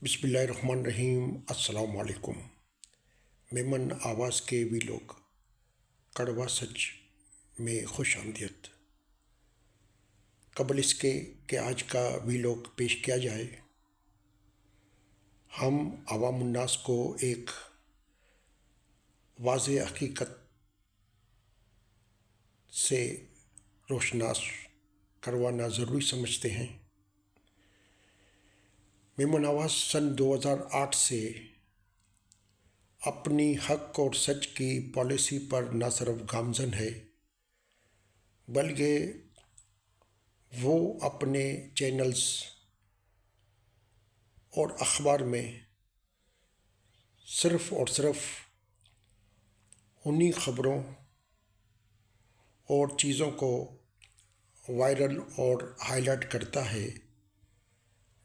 बिस्मिल्लाहिर्रहमानिर्रहीम। अस्सलाम वालेकुम। मेमन आवाज़ के वीलॉग कड़वा सच में खुश आमदीद। कबल इसके कि आज का वीलॉग पेश किया जाए, हम अवामुन्नास को एक वाज़े हकीकत से रोशनास करवाना ज़रूरी समझते हैं। मेमन आवाज़ सन 2008 से अपनी हक और सच की पॉलिसी पर न सिर्फ गामजन है, बल्कि वो अपने चैनल्स और अखबार में सिर्फ़ और सिर्फ उन्हीं ख़बरों और चीज़ों को वायरल और हाईलाइट करता है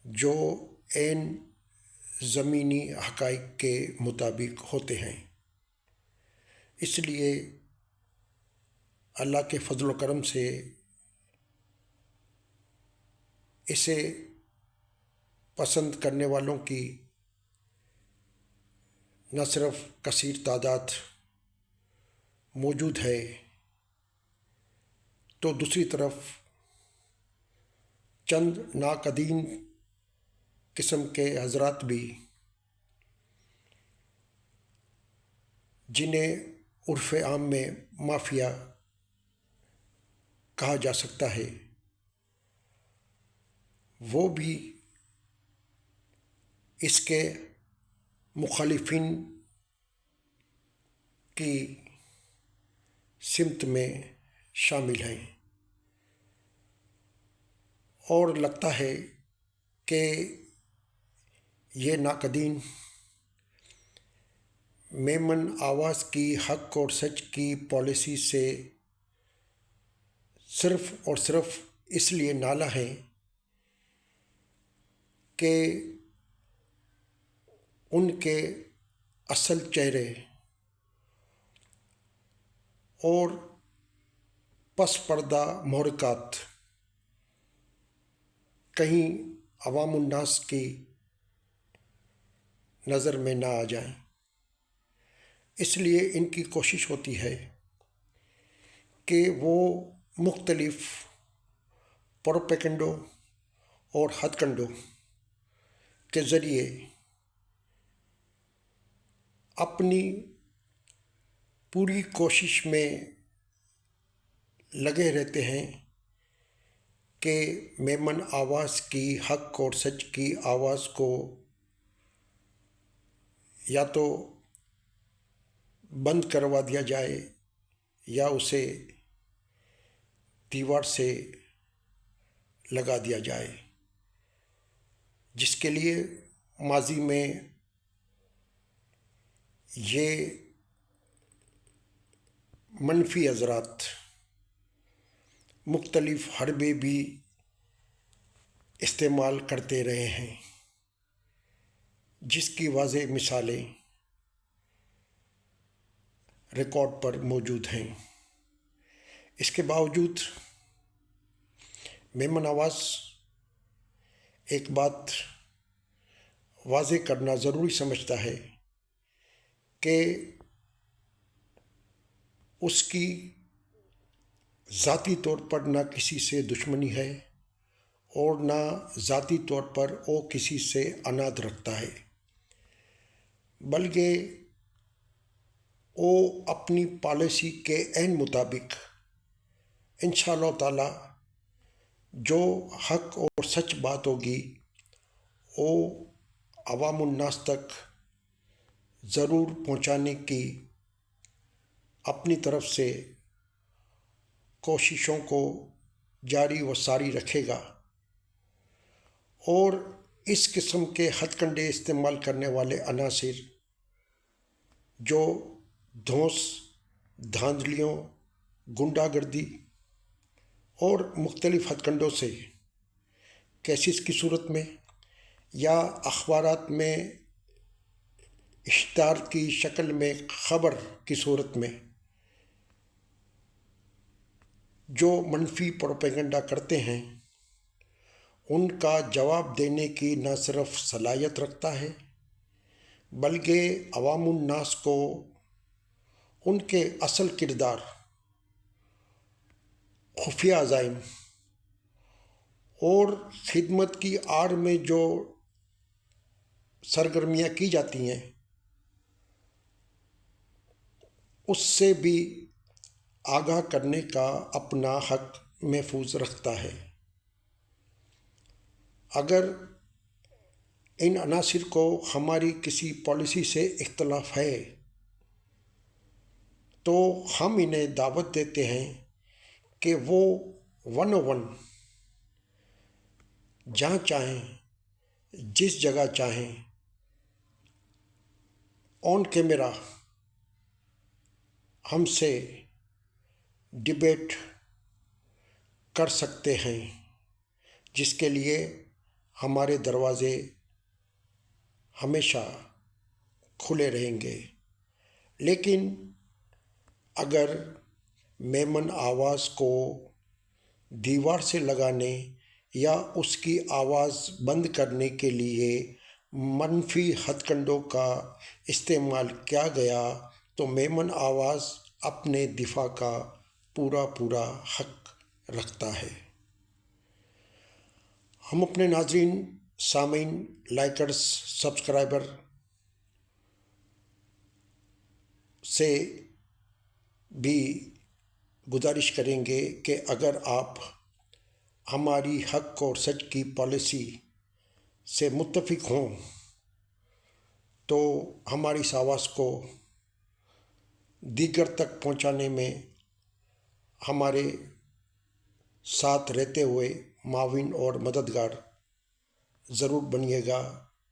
जो ऐन ज़मीनी हक़ाइक़ के मुताबिक होते हैं। इसलिए अल्लाह के फजल करम से इसे पसंद करने वालों की न सिर्फ कसीर तादाद मौजूद है, तो दूसरी तरफ चंद नाकदीन किस्म के हजरात भी, जिन्हें उर्फ़ आम में माफिया कहा जा सकता है, वो भी इसके मुखालिफिन की सिमत में शामिल हैं। और लगता है कि ये नाकदीन मेमन आवाज़ की हक और सच की पॉलिसी से सिर्फ़ और सिर्फ इसलिए नाला है कि उनके असल चेहरे और पस पर्दा महरक़ात कहीं अवामुन्नास की नज़र में ना आ जाएं। इसलिए इनकी कोशिश होती है कि वो मुख्तलिफ प्रोपेगेंडो और हथकंडों के ज़रिए अपनी पूरी कोशिश में लगे रहते हैं कि मेमन आवाज़ की हक और सच की आवाज़ को या तो बंद करवा दिया जाए या उसे दीवार से लगा दिया जाए, जिसके लिए माजी में ये मनफी हज़रात मुख्तलिफ हरबे भी इस्तेमाल करते रहे हैं, जिसकी वाज़ेह मिसालें रिकॉर्ड पर मौजूद हैं। इसके बावजूद मेमन आवाज़ एक बात वाज़ेह करना ज़रूरी समझता है कि उसकी ज़ाती तौर पर ना किसी से दुश्मनी है और ना ज़ाती तौर पर वो किसी से अनाद रखता है, बल्कि वो अपनी पॉलिसी के ऐन मुताबिक इंशाअल्लाह ताला जो हक और सच बात होगी वो अवामुन्नास तक ज़रूर पहुँचाने की अपनी तरफ से कोशिशों को जारी व सारी रखेगा। और इस किस्म के हथकंडे इस्तेमाल करने वाले अनासिर जो धौंस, धांधलियों, गुंडागर्दी और मुख्तलिफ हथकंडों से केसेस की सूरत में या अखबारात में इश्तार की शक्ल में ख़बर की सूरत में जो मनफी प्रोपेगेंडा करते हैं, ان کا جواب دینے کی نہ صرف صلاحیت رکھتا ہے بلکہ عوام الناس کو ان کے اصل کردار، خفیہ عزائم اور خدمت کی آڑ میں جو سرگرمیاں کی جاتی ہیں اس سے بھی آگاہ کرنے کا اپنا حق محفوظ رکھتا ہے۔ اگر ان عناصر کو ہماری کسی پالیسی سے اختلاف ہے تو ہم انہیں دعوت دیتے ہیں کہ وہ 101 جہاں چاہیں، جس جگہ چاہیں، آن کیمرہ ہم سے ڈیبیٹ کر سکتے ہیں، جس کے لیے ہمارے دروازے ہمیشہ کھلے رہیں گے۔ لیکن اگر میمن آواز کو دیوار سے لگانے یا اس کی آواز بند کرنے کے لیے منفی ہتھ کنڈوں کا استعمال کیا گیا تو میمن آواز اپنے دفاع کا پورا حق رکھتا ہے۔ ہم اپنے ناظرین، سامعین، لائکرز، سبسکرائبر سے بھی گزارش کریں گے کہ اگر آپ ہماری حق اور سچ کی پالیسی سے متفق ہوں تو ہماری اس آواز کو دیگر تک پہنچانے میں ہمارے ساتھ رہتے ہوئے معاون اور مددگار ضرور بنیے گا۔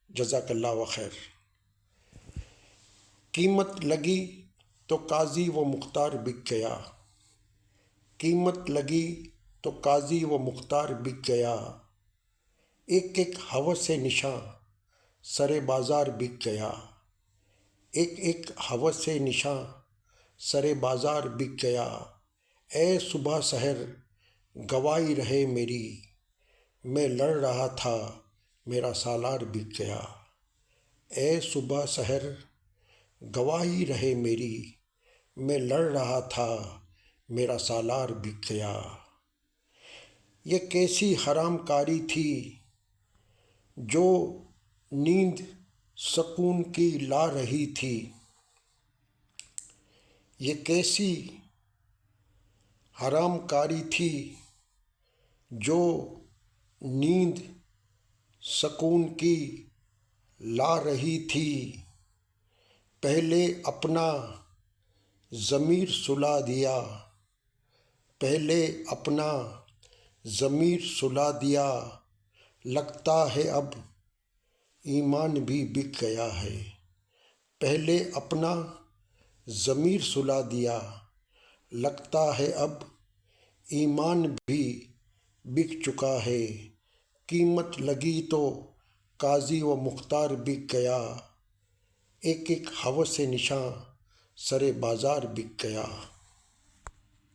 جزاک اللہ خیر۔ قیمت لگی تو قاضی و مختار بک گیا، قیمت لگی تو قاضی و مختار بک گیا، ایک ہوس نشاں سر بازار بک گیا، ایک ہوس نشاں سر بازار بک گیا، اے صبح سحر گواہی رہے میری، میں لڑ رہا تھا میرا سالار بک گیا، اے صبح سحر گواہی رہے میری، میں لڑ رہا تھا میرا سالار بک گیا۔ یہ کیسی حرام کاری تھی جو نیند سکون کی لا رہی تھی، یہ کیسی حرام کاری تھی جو نیند سکون کی لا رہی تھی، پہلے اپنا ضمیر سلا دیا، پہلے اپنا ضمیر سلا دیا، لگتا ہے اب ایمان بھی بک گیا ہے، پہلے اپنا ضمیر سلا دیا، لگتا ہے اب ایمان بھی بک چکا ہے، قیمت لگی تو قاضی و مختار بک گیا، ایک ہوس نشاں سر بازار بک گیا۔